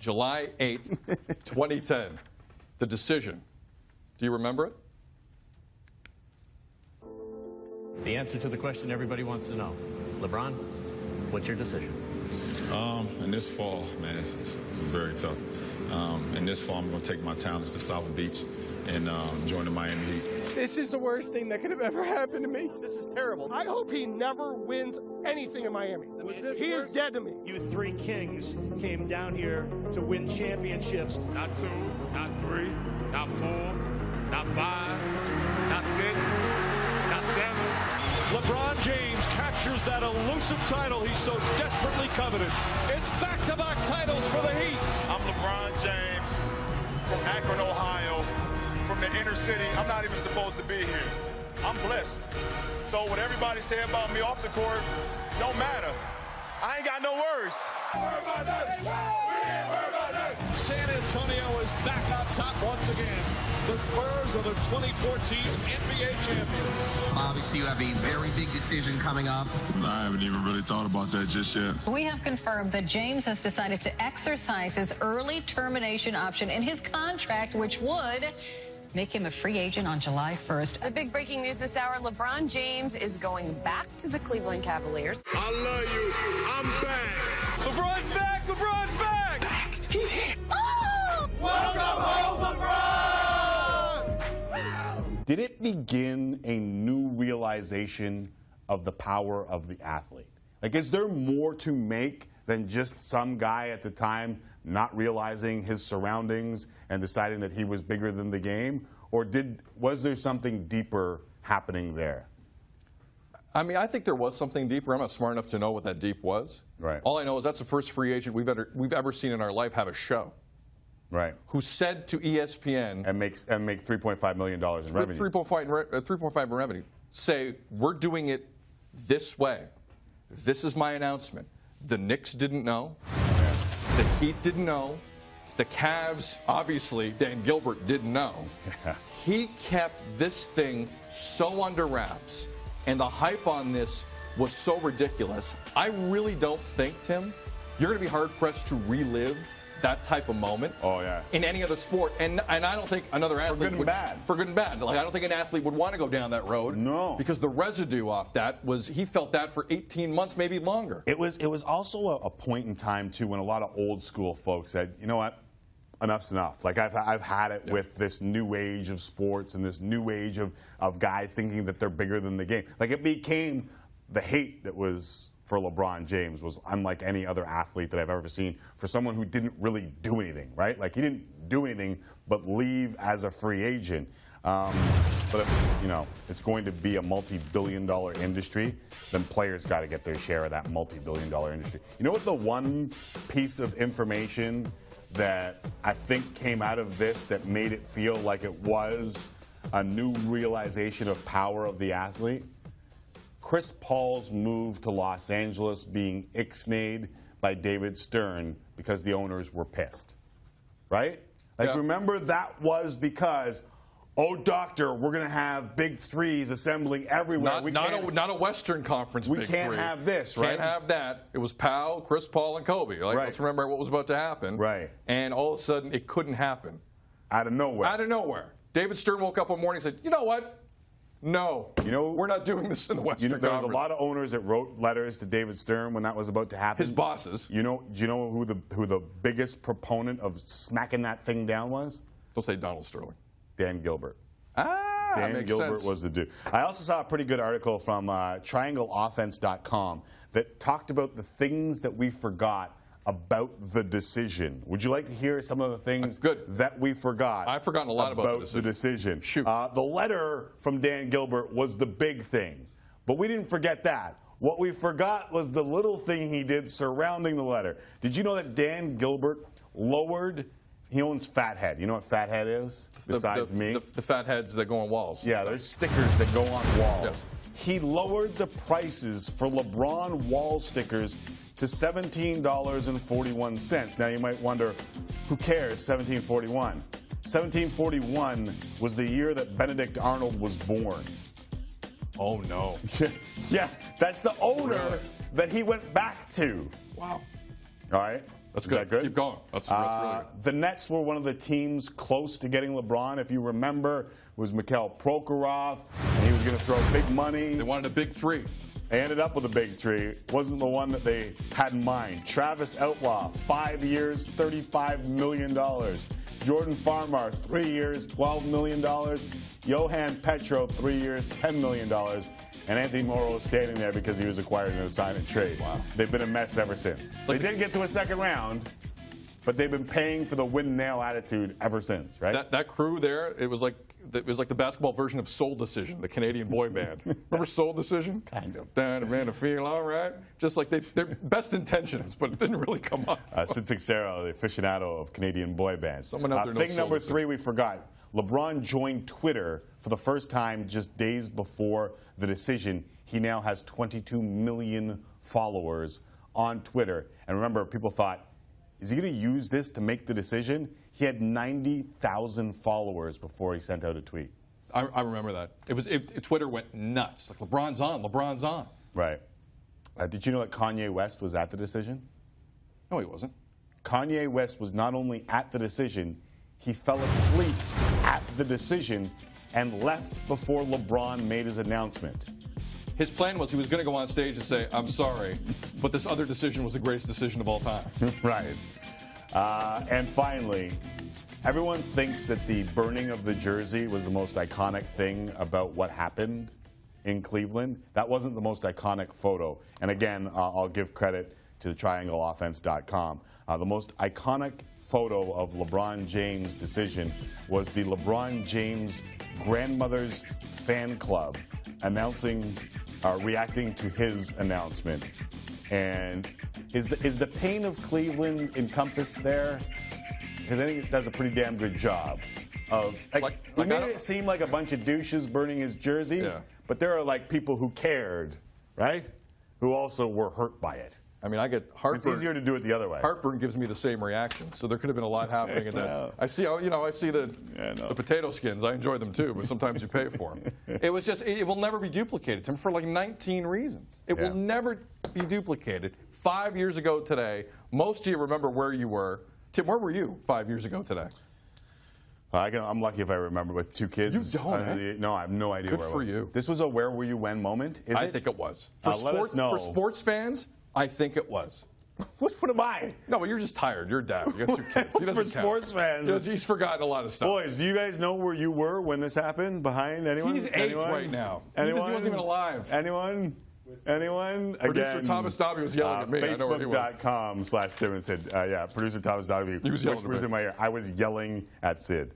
July 8th, 2010. The decision. Do you remember it? The answer to the question everybody wants to know. LeBron, what's your decision? In this fall, man, this is very tough. In this fall, I'm going to take my talents to South Beach and join the Miami Heat. This is the worst thing that could have ever happened to me. This is terrible. I hope he never wins anything in Miami. He is dead to me. You three kings came down here to win championships. Not 2, not 3, not 4, not 5, not 6, not 7. LeBron James captures that elusive title he so desperately coveted. It's back-to-back titles for the Heat. I'm LeBron James from Akron, Ohio, from the inner city. I'm not even supposed to be here. I'm blessed. So what everybody say about me off the court don't matter. I ain't got no words. San Antonio is back on top once again. The Spurs are the 2014 NBA champions. Obviously, you have a very big decision coming up. I haven't even really thought about that just yet. We have confirmed that James has decided to exercise his early termination option in his contract, which would make him a free agent on July 1st. The big breaking news this hour, LeBron James is going back to the Cleveland Cavaliers. I love you. I'm back. LeBron's back! LeBron's back! He's here. Oh! Welcome home, LeBron! Did it begin a new realization of the power of the athlete? Like, is there more to make than just some guy at the time not realizing his surroundings and deciding that he was bigger than the game? Or was there something deeper happening there? I mean, I think there was something deeper. I'm not smart enough to know what that deep was. Right. All I know is that's the first free agent we've ever seen in our life have a show. Right. Who said to ESPN and make $3.5 million in revenue. 3.5 in revenue. Say, we're doing it this way. This is my announcement. The Knicks didn't know. The Heat didn't know. The Cavs, obviously, Dan Gilbert didn't know. Yeah. He kept this thing so under wraps, and the hype on this was so ridiculous. I really don't think, Tim, you're going to be hard-pressed to relive that type of moment in any other sport. And I don't think another athlete For good and bad. Like, I don't think an athlete would want to go down that road. No. Because the residue off that was, he felt that for 18 months, maybe longer. It was also a point in time, too, when a lot of old school folks said, you know what, enough's enough. Like, I've had it with this new age of sports and this new age of guys thinking that they're bigger than the game. Like, it became the hate that was for LeBron James was unlike any other athlete that I've ever seen, for someone who didn't really do anything, right? Like, he didn't do anything but leave as a free agent. But if, you know, it's going to be a multi-billion-dollar industry, then players got to get their share of that multi-billion-dollar industry. You know what the one piece of information that I think came out of this that made it feel like it was a new realization of power of the athlete? Chris Paul's move to Los Angeles being ixnayed by David Stern because the owners were pissed, right? Like, remember, that was because, oh, doctor, we're going to have big threes assembling everywhere. Not a Western Conference big three. We can't have this, right? Can't have that. It was Powell, Chris Paul, and Kobe. Like, let's remember what was about to happen. Right. And all of a sudden, it couldn't happen. Out of nowhere. Out of nowhere. David Stern woke up one morning and said, you know what? No, we're not doing this in the Western Conference. There was a lot of owners that wrote letters to David Stern when that was about to happen. His bosses. Do you know who the biggest proponent of smacking that thing down was? Don't say Donald Sterling. Dan Gilbert. Dan Gilbert was the dude. I also saw a pretty good article from TriangleOffense.com that talked about the things that we forgot about the decision. Would you like to hear some of the things that we forgot? I've forgotten a lot about the decision. Shoot. The letter from Dan Gilbert was the big thing, but we didn't forget that. What we forgot was the little thing he did surrounding the letter. Did you know that Dan Gilbert he owns Fathead. You know what Fathead is, besides me? The Fatheads that go on walls. Yeah, there's stickers that go on walls. Yes. He lowered the prices for LeBron wall stickers to $17.41. Now you might wonder, who cares, $17.41? $17.41 was the year that Benedict Arnold was born. Oh, no. Yeah, that's the owner that he went back to. Wow. All right? That's Is good. that good? Keep going. That's really good. The Nets were one of the teams close to getting LeBron. If you remember, it was Mikhail Prokhorov, and he was going to throw big money. They wanted a big three. They ended up with a big three. Wasn't the one that they had in mind. Travis Outlaw, 5 years, $35 million. Jordan Farmar, 3 years, $12 million. Johan Petro, 3 years, $10 million. And Anthony Morrow is standing there because he was acquired in a sign and trade. Wow. They've been a mess ever since. They didn't get to a second round, but they've been paying for the win-now attitude ever since, right? That crew there, it was like the basketball version of Soul Decision, the Canadian boy band. Remember Soul Decision? Kind of. Down to feel all right. Just like they're best intentions, but it didn't really come up. Sid Seixeiro, the aficionado of Canadian boy bands. Someone out there knows thing Soul number Decision. 3 we forgot. LeBron joined Twitter for the first time just days before the decision. He now has 22 million followers on Twitter. And remember, people thought, is he going to use this to make the decision? He had 90,000 followers before he sent out a tweet. I remember that. Twitter went nuts. Like, LeBron's on, LeBron's on. Right. Did you know that Kanye West was at the decision? No, he wasn't. Kanye West was not only at the decision, he fell asleep at the decision and left before LeBron made his announcement. His plan was he was going to go on stage and say, I'm sorry, but this other decision was the greatest decision of all time. Right. And finally, everyone thinks that the burning of the jersey was the most iconic thing about what happened in Cleveland. That wasn't the most iconic photo. And again, I'll give credit to TriangleOffense.com. The most iconic photo of LeBron James' decision was the LeBron James grandmother's fan club reacting to his announcement. And is the pain of Cleveland encompassed there? Because I think it does a pretty damn good job of he made it seem like a bunch of douches burning his jersey, but there are people who cared, right? Who also were hurt by it. I mean, I get heartburn. It's easier to do it the other way. Heartburn gives me the same reaction, so there could have been a lot happening in that. I see the potato skins. I enjoy them too, but sometimes you pay for them. It was just, it will never be duplicated, Tim, for 19 reasons. It will never be duplicated. 5 years ago today, most of you remember where you were. Tim, where were you 5 years ago today? I'm lucky if I remember with 2 kids. You don't, No, I have no idea where I was. Good for you. This was a where were you when moment, is it? I think it was. Let us know. For sports fans, I think it was. What am I? No, well, you're just tired. You're a dad. You got 2 kids. He doesn't For count. sports fans. He's forgotten a lot of stuff. Boys, do you guys know where you were when this happened? Behind anyone? He's 8 right now. Anyone? He wasn't even alive. Anyone? Anyone? Producer Again, Thomas Dobby was yelling at me. Facebook.com/Tim and Sid. Producer Thomas Dobby He was yelling whispers in my ear. I was yelling at Sid.